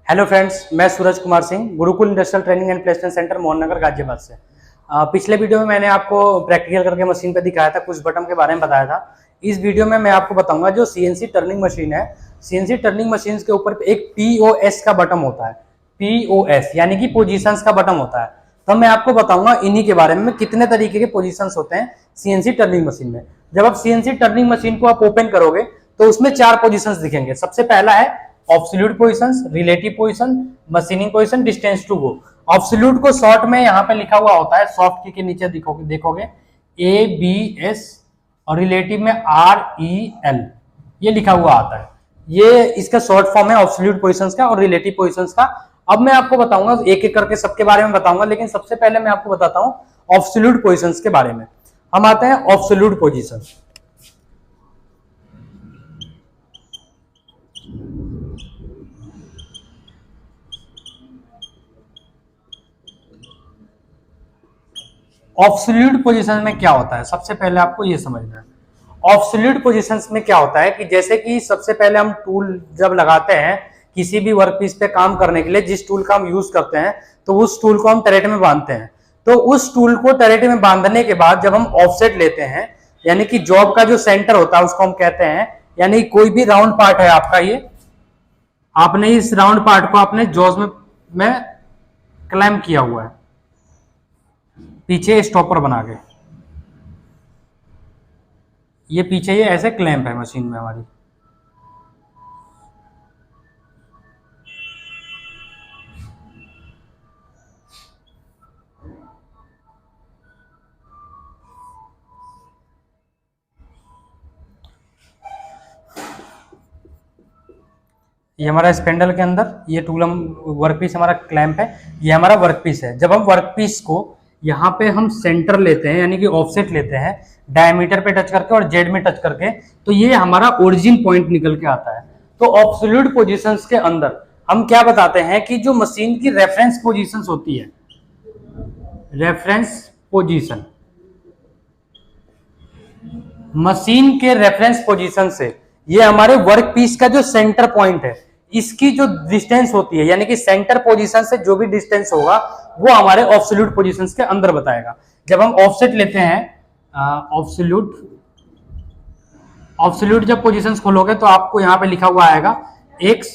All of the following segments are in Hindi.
हेलो फ्रेंड्स, मैं Suraj Kumar Singh Gurukul industrial training and placement centre Mohan Nagar Ghaziabad से। पिछले वीडियो में मैंने आपको प्रैक्टिकल करके मशीन पे दिखाया था, कुछ बटन के बारे में बताया था। इस वीडियो में मैं आपको बताऊंगा जो सीएनसी टर्निंग मशीन है। सीएनसी टर्निंग मशीन के ऊपर एक पीओएस का बटन होता है। पीओएस यानी कि पोजीशंस का बटन होता है। तो मैं आपको बताऊंगा इन्हीं के बारे में कितने तरीके के पोजीशंस होते हैं सीएनसी टर्निंग मशीन में। जब आप सीएनसी टर्निंग मशीन को आप ओपन करोगे तो उसमें 4 पोजीशंस दिखेंगे। सबसे पहला है absolute positions, relative position, machining position, distance to go. Absolute को शॉर्ट में यहाँ पे लिखा हुआ होता है, सॉफ्ट की के नीचे देखोगे ABS और रिलेटिव में REL ये लिखा हुआ आता है। ये इसका शॉर्ट फॉर्म है ऑब्सोल्यूट पोजीशंस का और रिलेटिव पोजीशंस का। अब मैं आपको बताऊंगा एक एक करके सबके बारे में बताऊंगा, लेकिन सबसे पहले मैं आपको बताता हूँ ऑब्सोल्यूट पोजीशंस के बारे में। हम आते हैं ऑब्सोल्यूट पोजीशन। ऑब्सोल्यूट पोजीशन में क्या होता है, सबसे पहले आपको ये समझना है। ऑब्सोल्यूट पोजीशंस में क्या होता है कि जैसे कि सबसे पहले हम टूल जब लगाते हैं किसी भी वर्कपीस पे काम करने के लिए, जिस टूल का हम यूज करते हैं तो उस टूल को हम टरेट में बांधते हैं। तो उस टूल को टरेट में बांधने के बाद जब हम ऑफसेट लेते हैं, यानी कि जॉब का जो सेंटर होता है उसको हम कहते हैं, यानी कोई भी राउंड पार्ट है आपका, ये आपने इस राउंड पार्ट को आपने जॉज में क्लैम्प किया हुआ है पीछे स्टॉपर बना के। ये पीछे ये ऐसे क्लैंप है मशीन में हमारी। ये हमारा स्पेंडल के अंदर ये टूल हम वर्कपीस हमारा क्लैंप है, ये हमारा वर्कपीस है। जब हम वर्कपीस को यहाँ पे हम सेंटर लेते हैं यानी कि ऑफसेट लेते हैं डायमीटर पे टच करके और जेड में टच करके, तो ये हमारा ओरिजिन पॉइंट निकल के आता है। तो ऑब्सोल्यूट पोजीशंस के अंदर हम क्या बताते हैं कि जो मशीन की रेफरेंस पोजीशंस होती है, रेफरेंस पोजीशन, मशीन के रेफरेंस पोजीशन से ये हमारे वर्क पीस का जो सेंटर पॉइंट है इसकी जो डिस्टेंस होती है, यानी कि सेंटर पोजीशन से जो भी डिस्टेंस होगा वो हमारे ऑब्सोल्यूट पोजीशंस के अंदर बताएगा। जब हम ऑफसेट लेते हैं ऑब्सोल्यूट जब पोजीशंस खोलोगे तो आपको यहाँ पे लिखा हुआ आएगा X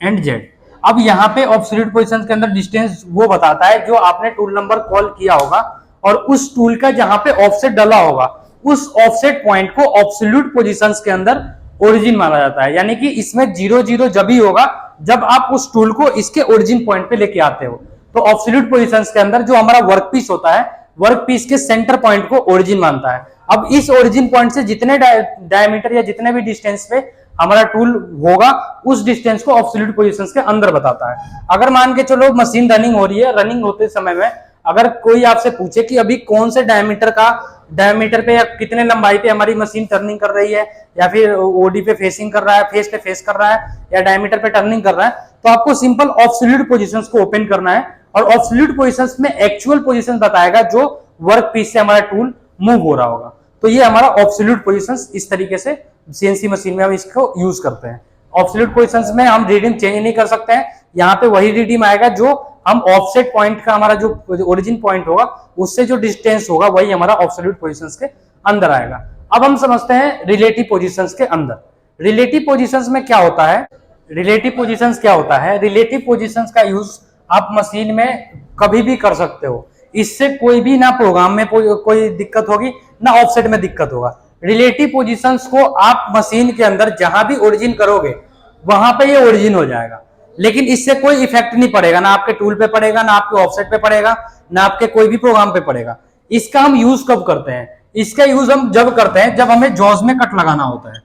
एंड Z। अब यहाँ पे ऑब्सोल्यूट पोजीशंस के अंदर डिस्टेंस वो बताता है जो आपने टूल नंबर कॉल किया होगा और उस टूल का जहां पे ऑफसेट डला होगा उस ऑफसेट पॉइंट को ऑब्सोल्यूट पोजीशंस के अंदर ओरिजिन माना जाता है। यानी कि इसमें 0 जब ही होगा जब आप उस टूल को इसके ओरिजिन पॉइंट पे लेके आते हो। तो ऑब्सोल्यूट पोजीशंस के अंदर जो हमारा वर्कपीस होता है, वर्कपीस के सेंटर पॉइंट को ओरिजिन मानता है। अब इस ओरिजिन पॉइंट से जितने डायमीटर या जितने भी डिस्टेंस पे हमारा टूल होगा उस डिस्टेंस को ऑब्सोल्यूट पोजीशंस के अंदर बताता है। अगर मान के चलो मशीन रनिंग हो रही है, रनिंग होते समय में अगर कोई आपसे पूछे कि अभी कौन से डायमीटर पे या कितने लंबाई पे हमारी मशीन टर्निंग कर रही है, या फिर ओडी पे फेसिंग कर रहा है, फेस पे फेस कर रहा है, या डायमीटर पे टर्निंग कर रहा है, तो आपको सिंपल ऑब्सोल्यूट पोजीशंस को ओपन करना है और ऑब्सोल्यूट पोजीशंस में एक्चुअल पोजीशन बताएगा जो वर्क पीस से हमारा टूल मूव हो रहा होगा। तो ये हमारा ऑब्सोल्यूट पोजीशंस इस तरीके से सीएनसी मशीन में हम इसको यूज करते हैं। ऑब्सोल्यूट पोजीशंस में हम रीडिंग चेंज नहीं कर सकते हैं, यहाँ पे वही रीडिंग आएगा जो हम ऑफसेट पॉइंट का हमारा जो ओरिजिन पॉइंट होगा उससे जो डिस्टेंस होगा वही हमारा ऑब्सोल्यूट पोजीशंस के अंदर आएगा। अब हम समझते हैं रिलेटिव पोजीशंस के अंदर। रिलेटिव पोजीशंस में क्या होता है, रिलेटिव पोजीशंस क्या होता है, रिलेटिव पोजीशंस का यूज आप मशीन में कभी भी कर सकते हो। इससे कोई भी ना प्रोग्राम में कोई दिक्कत होगी ना ऑफसेट में दिक्कत होगा। रिलेटिव पोजीशंस को आप मशीन के अंदर जहां भी ओरिजिन करोगे वहां पे ये ओरिजिन हो जाएगा, लेकिन इससे कोई इफेक्ट नहीं पड़ेगा, ना आपके टूल पे पड़ेगा, ना आपके ऑफसेट पे पड़ेगा, ना आपके कोई भी प्रोग्राम पे पड़ेगा। इसका हम यूज कब करते हैं, इसका यूज हम जब करते हैं जब हमें जॉज में कट लगाना होता है।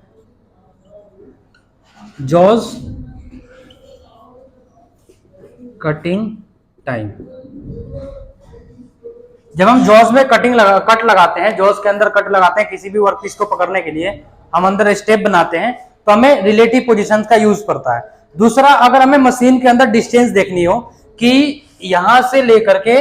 जॉज कटिंग टाइम, जब हम जॉज में कट लगाते हैं, जॉज के अंदर कट लगाते हैं किसी भी वर्कपीस को पकड़ने के लिए, हम अंदर स्टेप बनाते हैं तो हमें रिलेटिव पोजीशंस का यूज पड़ता है। दूसरा, अगर हमें मशीन के अंदर डिस्टेंस देखनी हो कि यहां से लेकर के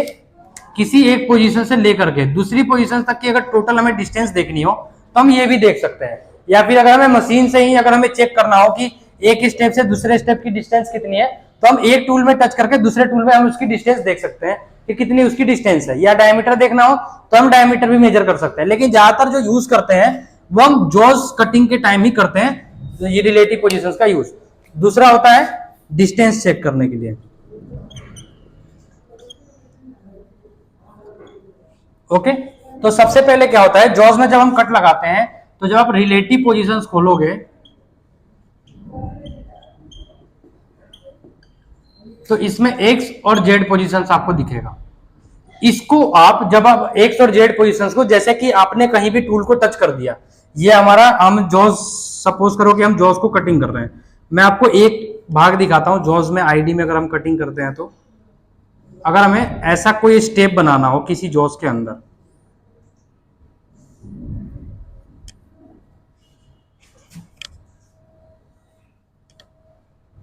किसी एक पोजीशन से लेकर के दूसरी पोजीशन तक की अगर टोटल हमें डिस्टेंस देखनी हो तो हम ये भी देख सकते हैं। या फिर अगर हमें मशीन से ही अगर हमें चेक करना हो कि एक स्टेप से दूसरे स्टेप की डिस्टेंस कितनी है तो हम एक टूल में टच करके दूसरे टूल में हम उसकी डिस्टेंस देख सकते हैं कि कितनी उसकी डिस्टेंस है, या डायमीटर देखना हो तो हम डायमीटर भी मेजर कर सकते हैं। लेकिन ज्यादातर जो यूज करते हैं वो हम जॉज कटिंग के टाइम ही करते हैं, तो ये रिलेटिव पोजीशंस का यूज। दूसरा होता है डिस्टेंस चेक करने के लिए। ओके, तो सबसे पहले क्या होता है, जॉज में जब हम कट लगाते हैं तो जब आप रिलेटिव पोजीशंस खोलोगे तो इसमें एक्स और जेड पोजीशंस आपको दिखेगा। इसको आप जब आप एक्स और जेड पोजीशंस को, जैसे कि आपने कहीं भी टूल को टच कर दिया, ये हमारा, हम जॉज, सपोज करो कि हम जॉज को कटिंग कर रहे हैं। मैं आपको एक भाग दिखाता हूं जॉज में, आईडी में अगर हम कटिंग करते हैं तो अगर हमें ऐसा कोई स्टेप बनाना हो किसी जॉज के अंदर,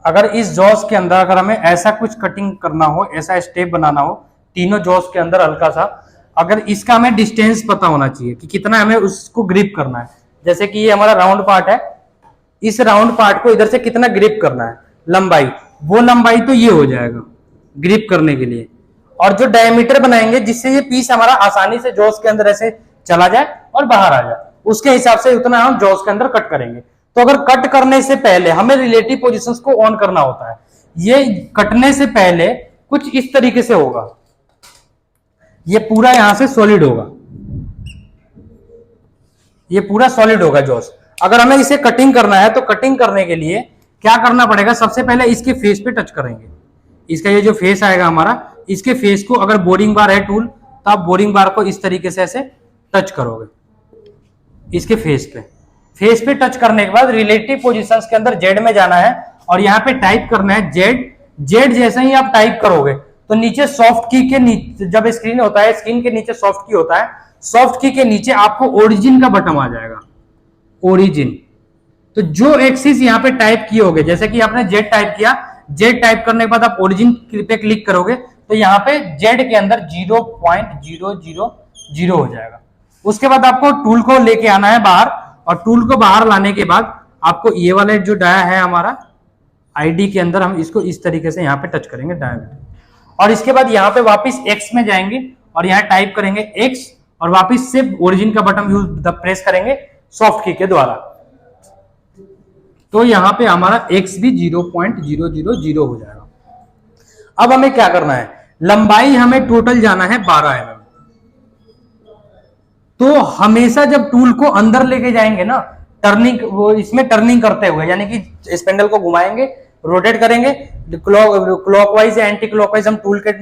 अगर इस जॉस के अंदर अगर हमें ऐसा कुछ कटिंग करना हो, ऐसा स्टेप बनाना हो तीनों जॉस के अंदर हल्का सा, अगर इसका हमें डिस्टेंस पता होना चाहिए कि कितना हमें उसको ग्रिप करना है। जैसे कि ये हमारा राउंड पार्ट है, इस राउंड पार्ट को इधर से कितना ग्रिप करना है, लंबाई, वो लंबाई तो ये हो जाएगा ग्रिप करने के लिए। और जो डायमीटर बनाएंगे जिससे ये पीस हमारा आसानी से जॉस के अंदर ऐसे चला जाए और बाहर आ जाए, उसके हिसाब से उतना हम जॉस के अंदर कट करेंगे। तो अगर कट करने से पहले हमें रिलेटिव पोजीशंस को ऑन करना होता है। ये कटने से पहले कुछ इस तरीके से होगा, ये पूरा यहां से सॉलिड होगा, ये पूरा सॉलिड होगा जॉस। अगर हमें इसे कटिंग करना है तो कटिंग करने के लिए क्या करना पड़ेगा, सबसे पहले इसके फेस पे टच करेंगे। इसका ये जो फेस आएगा हमारा, इसके फेस को, अगर बोरिंग बार है टूल तो आप बोरिंग बार को इस तरीके से ऐसे टच करोगे इसके फेस पे। फेस पे टच करने के बाद रिलेटिव पोजीशंस के अंदर जेड में जाना है और यहाँ पे टाइप करना है जेड। जेड जैसे ही आप टाइप करोगे तो नीचे सॉफ्ट की के नीचे, जब स्क्रीन होता है स्क्रीन के नीचे सॉफ्ट की होता है, सॉफ्ट की के नीचे आपको ओरिजिन का बटन आ जाएगा, ओरिजिन। तो जो एक्सिस यहाँ पे टाइप किए होगे, जैसे कि आपने जेड टाइप किया, जेड टाइप करने के बाद आप ओरिजिन पे क्लिक करोगे तो यहाँ पे जेड के अंदर 0.000 हो जाएगा। उसके बाद आपको टूल को लेके आना है बाहर, और टूल को बाहर लाने के बाद आपको ये वाला जो डाया है हमारा आईडी के अंदर, हम इसको इस तरीके से यहाँ पे टच करेंगे डाया, और इसके बाद यहाँ पे वापस एक्स में जाएंगे और यहाँ टाइप करेंगे एक्स, और वापस से ओरिजिन का बटन यूज प्रेस करेंगे सॉफ्ट की के द्वारा, तो यहाँ पे हमारा एक्स भी 0.000 हो जाएगा। अब हमें क्या करना है, लंबाई हमें टोटल जाना है 12 mm। तो हमेशा जब टूल को अंदर लेके जाएंगे ना, टर्निंग, वो इसमें टर्निंग करते हुए, यानी कि स्पेंडल को घुमाएंगे, रोटेट करेंगे क्लॉकवाइज या एंटी क्लॉकवाइज, हम टूल के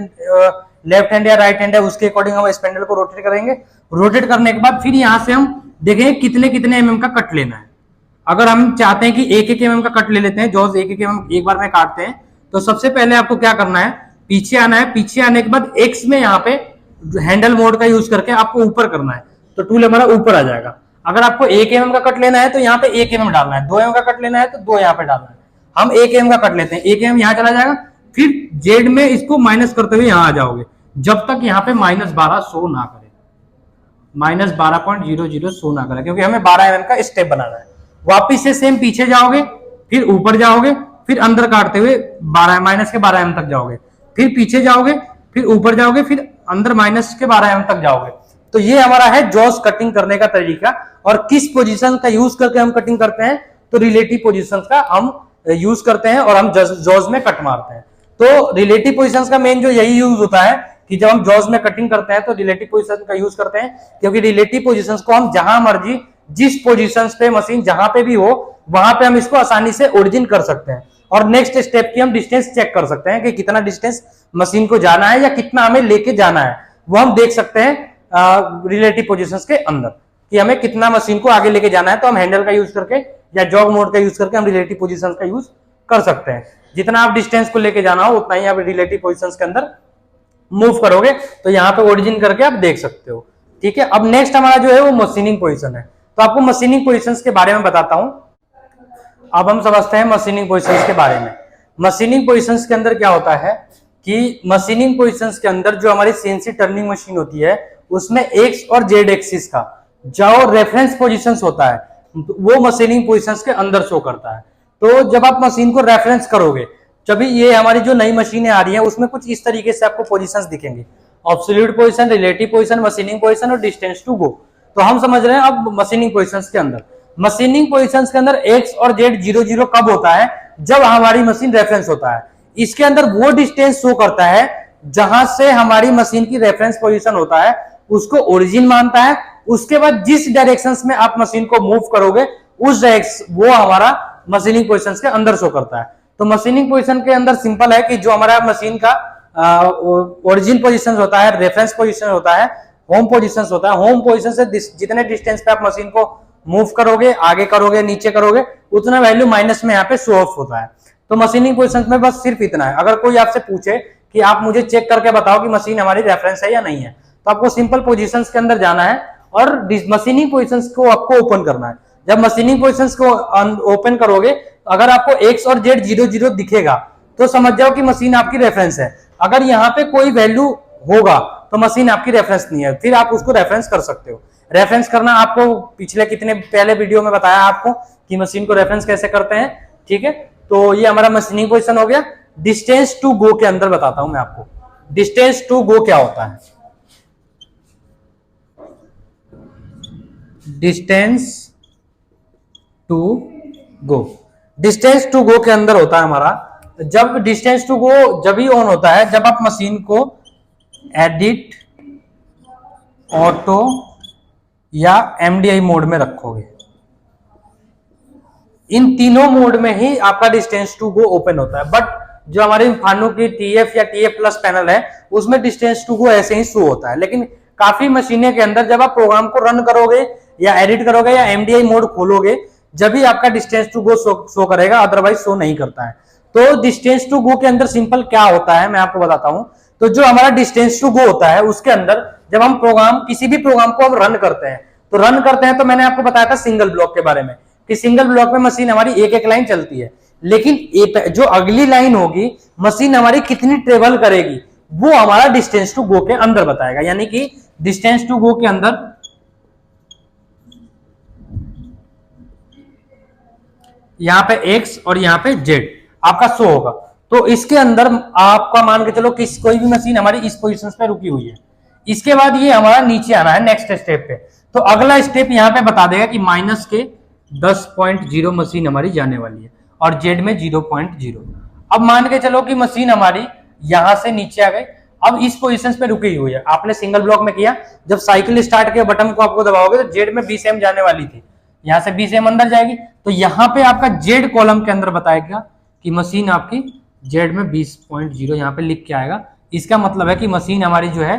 लेफ्ट हैंड या राइट हैंड है उसके अकॉर्डिंग हम स्पेंडल को रोटेट करेंगे। रोटेट करने के बाद फिर यहां से हम देखेंगे कितने कितने mm का कट लेना है। अगर हम चाहते हैं कि 1-1 mm का कट ले लेते हैं, जॉज 1-1 mm एक बार में काटते हैं, तो सबसे पहले आपको क्या करना है, पीछे आना है। पीछे आने के बाद एक्स में यहाँ पे हैंडल मोड का यूज करके आपको ऊपर करना है, तो टूल हमारा ऊपर आ जाएगा। अगर आपको 1 mm का कट लेना है तो यहाँ पे 1 mm डालना है, 2 mm का कट लेना है तो 2 यहाँ पे डालना है। हम 1 mm का कट लेते हैं, 1 mm यहाँ चला जाएगा, फिर जेड में इसको माइनस करते हुए यहाँ आ जाओगे, जब तक यहाँ पे -12 शो ना करे, -12.00 शो ना करे, क्योंकि हमें 12 mm का स्टेप बनाना है। वापिस से सेम पीछे जाओगे, फिर ऊपर जाओगे, फिर अंदर काटते हुए -12 mm तक जाओगे, फिर पीछे जाओगे, फिर ऊपर जाओगे, फिर अंदर -12 mm तक जाओगे। तो ये हमारा है जॉज कटिंग करने का तरीका। और किस पोजीशन का यूज करके हम कटिंग करते हैं, तो रिलेटिव पोजीशन का हम यूज करते हैं और हम जॉज में कट मारते हैं। तो रिलेटिव पोजीशंस का मेन जो यही यूज होता है कि जब हम जॉज में कटिंग करते हैं तो रिलेटिव पोजीशन का यूज करते हैं, क्योंकि रिलेटिव पोजीशंस को हम जहां मर्जी, जिस पोजीशंस पे मशीन जहां पे भी हो वहां पे हम इसको आसानी से ओरिजिन कर सकते हैं। और नेक्स्ट स्टेप की हम डिस्टेंस चेक कर सकते हैं कि कितना डिस्टेंस मशीन को जाना है या कितना हमें लेके जाना है, वो हम देख सकते हैं रिलेटिव पोजीशंस के अंदर कि हमें कितना मशीन को आगे लेके जाना है। तो हम हैंडल का यूज करके या जॉग मोड का यूज करके हम रिलेटिव पोजीशंस का यूज कर सकते हैं। जितना आप डिस्टेंस को लेके जाना हो उतना ही आप रिलेटिव पोजीशंस के अंदर मूव करोगे, तो यहाँ पे ओरिजिन करके आप देख सकते हो। ठीक है, अब नेक्स्ट हमारा जो है वो मशीनिंग पोजीशन है। तो आपको मशीनिंग पोजीशंस के बारे में बताता हूं। अब हम समझते हैं मशीनिंग पोजीशंस के बारे में। मशीनिंग पोजीशंस के अंदर क्या होता है कि मशीनिंग पोजीशंस के अंदर जो हमारी सीएनसी टर्निंग मशीन होती है उसमें एक्स और जेड एक्सिस का जो रेफरेंस पोजीशंस होता है वो मशीनिंग पोजीशंस के अंदर शो करता है। तो जब आप मशीन को रेफरेंस करोगे जब ये हमारी जो नई मशीनें आ रही हैं उसमें कुछ इस तरीके से आपको पोजीशंस दिखेंगे, absolute position, relative position, machining position और डिस्टेंस टू गो। तो हम समझ रहे हैं अब मशीनिंग पोजीशंस के अंदर। मशीनिंग पोजीशंस के अंदर एक्स और जेड 0 0 कब होता है? जब हमारी मशीन रेफरेंस होता है। इसके अंदर वो डिस्टेंस शो करता है जहां से हमारी मशीन की रेफरेंस पोजीशन होता है उसको ओरिजिन मानता है। उसके बाद जिस डायरेक्शंस में आप मशीन को मूव करोगे उस डायरेक्शन वो हमारा मशीनिंग पोजीशंस के अंदर शो करता है। तो मशीनिंग पोजीशन के अंदर सिंपल है कि जो हमारा मशीन का ओरिजिन पोजीशन होता है, रेफरेंस पोजीशन होता है, होम पोजीशन होता है। होम पोजीशन से जितने डिस्टेंस पे आप मशीन को मूव करोगे, आगे करोगे, नीचे करोगे, उतना वैल्यू माइनस में यहाँ पे शो ऑफ होता है। तो मशीनिंग पोजीशन में बस सिर्फ इतना है। अगर कोई आपसे पूछे कि आप मुझे चेक करके बताओ कि मशीन हमारी रेफरेंस है या नहीं है, तो आपको सिंपल पोजीशंस के अंदर जाना है और मशीनिंग पोजीशंस को आपको ओपन करना है। जब मशीनिंग पोजीशंस को ओपन करोगे, अगर आपको एक्स और जेड 0 0 दिखेगा तो समझ जाओ कि मशीन आपकी रेफरेंस है। अगर यहाँ पे कोई वैल्यू होगा तो मशीन आपकी रेफरेंस नहीं है, फिर आप उसको रेफरेंस कर सकते हो। रेफरेंस करना आपको पिछले कितने पहले वीडियो में बताया आपको कि मशीन को रेफरेंस कैसे करते हैं, ठीक है। तो ये हमारा मशीनिंग पोजीशन हो गया। डिस्टेंस टू गो के अंदर बताता हूं मैं आपको डिस्टेंस टू गो क्या होता है। Distance to go, distance to go के अंदर होता है हमारा, जब डिस्टेंस टू गो जब ही ऑन होता है जब आप मशीन को एडिट, ऑटो या एमडीआई मोड में रखोगे। इन तीनों मोड में ही आपका डिस्टेंस टू गो ओपन होता है। बट जो हमारे फानो की टीएफ या टीएफ प्लस पैनल है उसमें डिस्टेंस टू गो ऐसे ही शो होता है। लेकिन काफी मशीनें के अंदर जब आप प्रोग्राम को रन करोगे या एडिट करोगे या एमडीआई मोड खोलोगे जब भी आपका डिस्टेंस टू गो शो करेगा, अदरवाइज शो नहीं करता है। तो डिस्टेंस टू गो के अंदर सिंपल क्या होता है मैं आपको बताता हूं। तो जो हमारा डिस्टेंस टू गो होता है उसके अंदर जब हम प्रोग्राम किसी भी प्रोग्राम को हम रन करते हैं तो मैंने आपको बताया था सिंगल ब्लॉक के बारे में कि सिंगल ब्लॉक में मशीन हमारी एक एक लाइन चलती है। लेकिन जो अगली लाइन होगी मशीन हमारी कितनी ट्रेवल करेगी वो हमारा डिस्टेंस टू गो के अंदर बताएगा। यानी कि डिस्टेंस टू गो के अंदर यहां पे x और यहां पे z आपका शो होगा। तो इसके अंदर आपका मान के चलो कि कोई भी मशीन हमारी इस पोजीशन पे रुकी हुई है, इसके बाद ये हमारा नीचे आना है नेक्स्ट स्टेप पे। तो अगला स्टेप यहां पे बता देगा कि माइनस के 10.0 मशीन हमारी जाने वाली है और जेड में 0.0। अब मान के चलो कि मशीन हमारी यहां से नीचे आ गई, अब इस पोजीशन पे रुकी हुई है। आपने सिंगल ब्लॉक में किया, जब साइकिल स्टार्ट के बटन को आपको दबाओगे तो जेड में 20 एम जाने वाली थी, यहां से 20 एम अंदर जाएगी। तो यहां पे आपका जेड कॉलम के अंदर बताएगा कि मशीन आपकी जेड में 20.0 यहां पे लिख के आएगा। इसका मतलब है कि मशीन हमारी जो है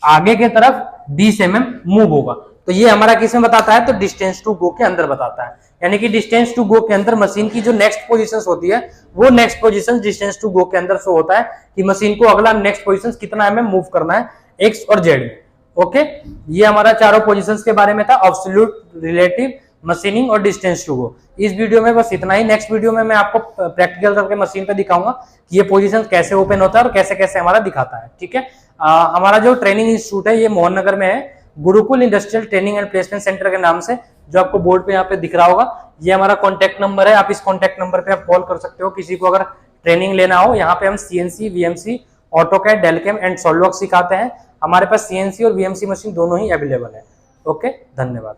आगे के तरफ 20 mm मूव होगा। तो ये हमारा किस में बताता है? तो डिस्टेंस टू गो के अंदर बताता है। यानी कि डिस्टेंस टू गो के अंदर मशीन की जो नेक्स्ट पोजीशंस होती है वो next position distance to go के अंदर शो होता है कि मशीन को अगला नेक्स्ट पोजीशन कितना mm मूव करना है एक्स और जेड में। ओके, ये हमारा चारों पोजीशंस के बारे में था, एब्सोल्यूट, रिलेटिव, मशीनिंग और डिस्टेंस टू गो। इस वीडियो में बस इतना ही। नेक्स्ट वीडियो में मैं आपको प्रैक्टिकल करके मशीन पे दिखाऊंगा कि ये पोजीशन कैसे ओपन होता है और कैसे कैसे हमारा दिखाता है। ठीक है, हमारा जो ट्रेनिंग इंस्टीट्यूट है ये मोहन नगर में है, Gurukul industrial training and placement centre के नाम से, जो आपको बोर्ड पे यहाँ पे दिख रहा होगा। ये हमारा कॉन्टैक्ट नंबर है, आप इस कॉन्टैक्ट नंबर पे आप कॉल कर सकते हो किसी को अगर ट्रेनिंग लेना हो। यहाँ पे हम CNC, VMC, AutoCAD, Delcam and SolidWorks सिखाते हैं। हमारे पास सीएनसी और वीएमसी मशीन दोनों ही अवेलेबल है। ओके, धन्यवाद।